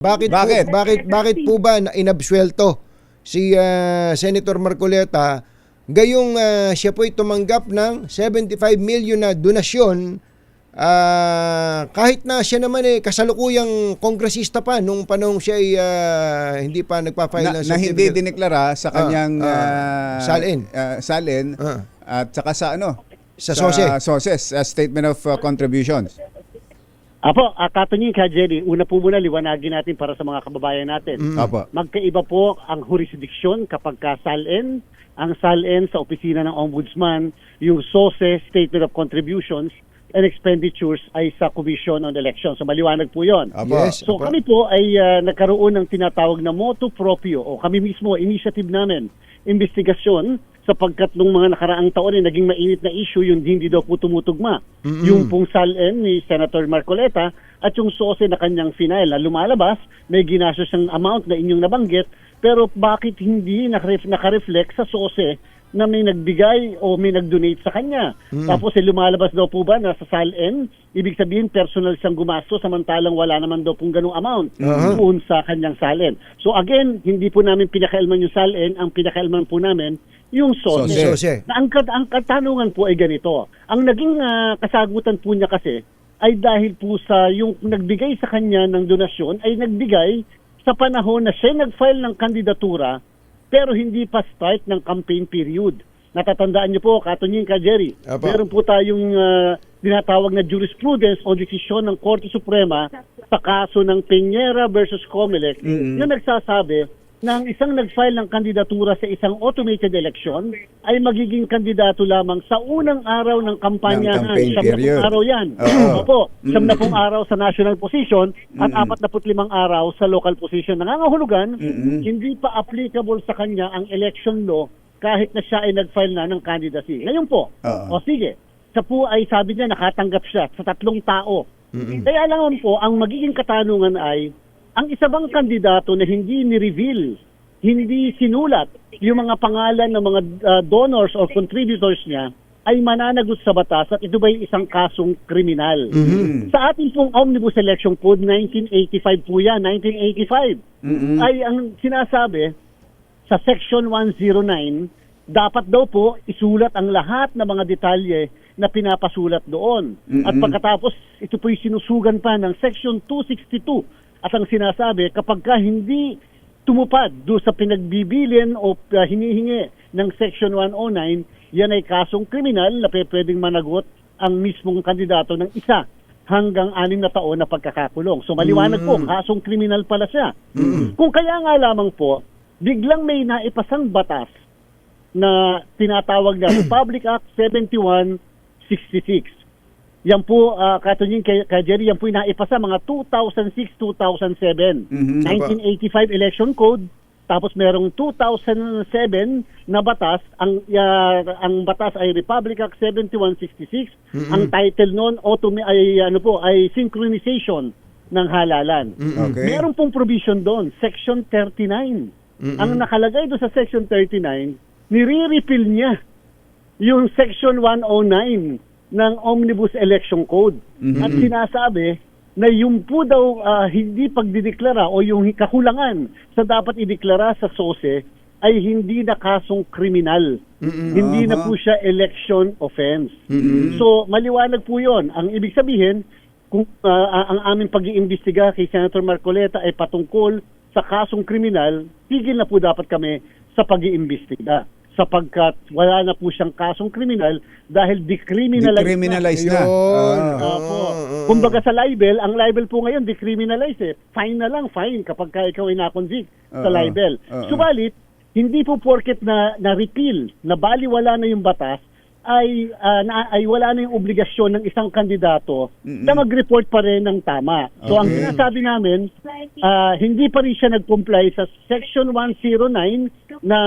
Bakit po ba na inabsuelto si Senator Marcoleta gayong siya po'y tumanggap ng 75 million na donasyon kahit na siya naman kasalukuyang kongresista pa nung panahon siya ay hindi pa nagpa-file ng na hindi dineklara sa kanyang salin at saka sa sa SOSES, Statement of Contributions. Apo, Katunying ka, Jerry, una po muna liwanagin natin para sa mga kababayan natin. Apo. Magkaiba po ang jurisdiction kapag ka SALN, ang SALN sa opisina ng Ombudsman, yung SOSE, Statement of Contributions and Expenditures ay sa Commission on Elections. So maliwanag po yun. Yes, so kami po ay nagkaroon ng tinatawag na motu proprio o kami mismo, initiative namin, investigasyon sapagkat nung mga nakaraang taon ay naging mainit na issue yung hindi daw po tumutugma. Yung pong SALN ni Senator Marcoleta at yung SOSE na kanyang final na lumalabas, may ginastos siyang amount na inyong nabanggit, pero bakit hindi nakareflect sa SOSE na may nagbigay o may nag-donate sa kanya? Tapos lumalabas daw po ba na sa SALN, ibig sabihin personal siyang gumasto samantalang wala naman daw pong ganung amount doon sa kanyang SALN. So again, hindi po namin pinakailman yung SALN, ang pinakailman po namin yung SOSE. Na ang katanungan po ay ganito. Ang naging kasagutan po niya kasi ay dahil po sa yung nagbigay sa kanya ng donasyon ay nagbigay sa panahon na siya nag-file ng kandidatura pero hindi pa start ng campaign period. Natatandaan niyo po, Katunying ka, Jerry, meron po tayong tinatawag na jurisprudence o desisyon ng Korte Suprema sa kaso ng Peñera versus Comelec yung nagsasabi na ang isang nag-file ng kandidatura sa isang automated election ay magiging kandidato lamang sa unang araw ng kampanyahan. 70 araw yan. Opo, 70 araw sa national position at 45 araw sa local position. Nangangahulugan, hindi pa applicable sa kanya ang election law kahit na siya ay nag-file na ng candidacy. Ngayon po, o sige, sa po ay sabi niya nakatanggap siya sa 3 tao. Kaya lang po, ang magiging katanungan ay, ang isa bang kandidato na hindi ni-reveal, hindi sinulat yung mga pangalan ng mga donors or contributors niya ay mananagot sa batas at ito ba'y isang kasong kriminal? Sa ating pong Omnibus Election Code 1985 po yan, 1985, ay ang sinasabi sa Section 109, dapat daw po isulat ang lahat ng mga detalye na pinapasulat doon. At pagkatapos, ito po'y sinusugan pa ng Section 262. At ang sinasabi, kapag ka hindi tumupad do sa pinagbibilin o hinihingi ng Section 109, yan ay kasong kriminal na pwedeng managot ang mismong kandidato ng 1 hanggang 6 na taon na pagkakakulong. So maliwanag po, kasong kriminal pala siya. Kung kaya nga lamang po, biglang may naipasang batas na tinatawag na Republic Act 7166. Yan po, Katunying kay Jerry, yan po naipasa mga 2006-2007. 1985 Election Code, tapos merong 2007 na batas, ang batas ay Republic Act 7166. Ang title noon ay synchronization ng halalan. Meron pong provision doon, Section 39. Ang nakalagay doon sa Section 39, nire-repeal niya yung Section 109 ng Omnibus Election Code. At sinasabi na yung po daw hindi pagdideklara o yung kakulangan sa dapat ideklara sa SOSE ay hindi na kasong kriminal. Hindi na po siya election offense. So maliwanag po yon. Ang ibig sabihin, kung ang aming pag-iimbestiga kay Senator Marcoleta ay patungkol sa kasong kriminal, tigil na po dapat kami sa pag-iimbestiga sapagkat wala na po siyang kasong kriminal dahil decriminalized na. Kumbaga sa libel, ang libel po ngayon decriminalized Fine na lang, fine kapag ikaw ay na-convict sa libel. Subalit, hindi po porket na repeal, na baliwala na yung batas, ay wala na yung obligasyon ng isang kandidato na mag-report pa rin ng tama. So ang sinasabi namin, hindi pa rin siya nag-comply sa Section 109 na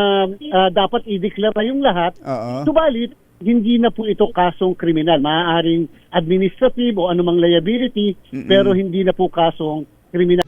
dapat i-declare yung lahat. Subalit, hindi na po ito kasong kriminal. Maaaring administrative o anumang liability, pero hindi na po kasong kriminal.